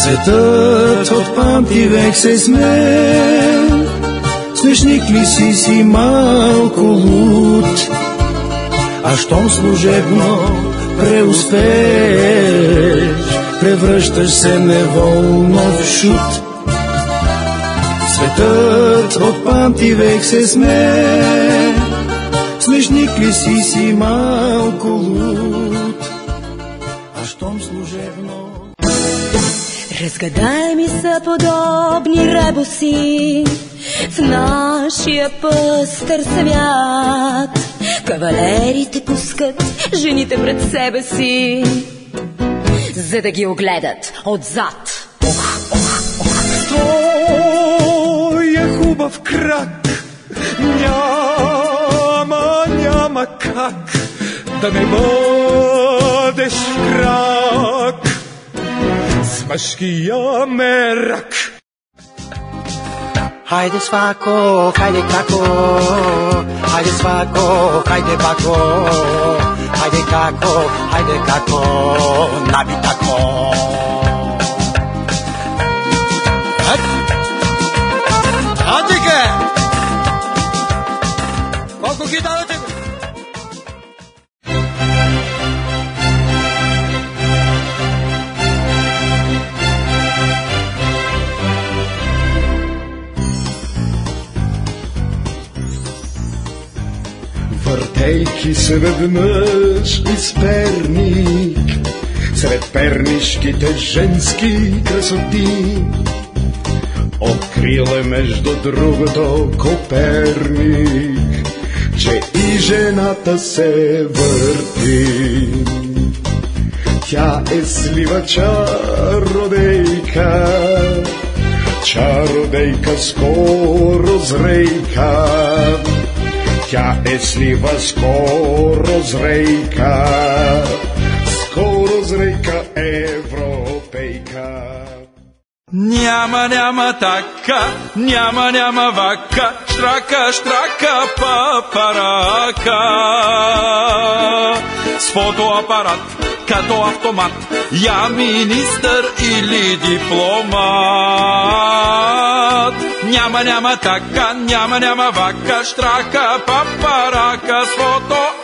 Светът от памтивек се смее, смешник ли си малко луд, а щом служебно преуспееш, превръщаш се неволно в шут. Светът от памтивек се смее, смешник ли си малко луд, а щом служебно. Разгадаеми са подобни ребуси в нашия пъстър свят. Кавалерите пускат жените пред себе си, за да ги огледат отзад. Той е хубав крак, няма как да не бъдеш крак с мъжкия мерак. Хайде свако, хайде како, хайде свако, хайде бако, хайде како, наби тако. Адике! Колко ги давате? Въртейки се веднъж из Перник, сред пернишките женски красоти, открила между другото Коперник, че и жената се върти. Тя е слива чародейка, чародейка скоро зрейка. Тя е слива скоро зрейка, скоро зрейка европейка. Няма така, няма вака, штрака, папарака. С фотоапарат, като автомат, я министър или дипломат. Няма така, няма вака, штрака, папарака. С фотоапарат,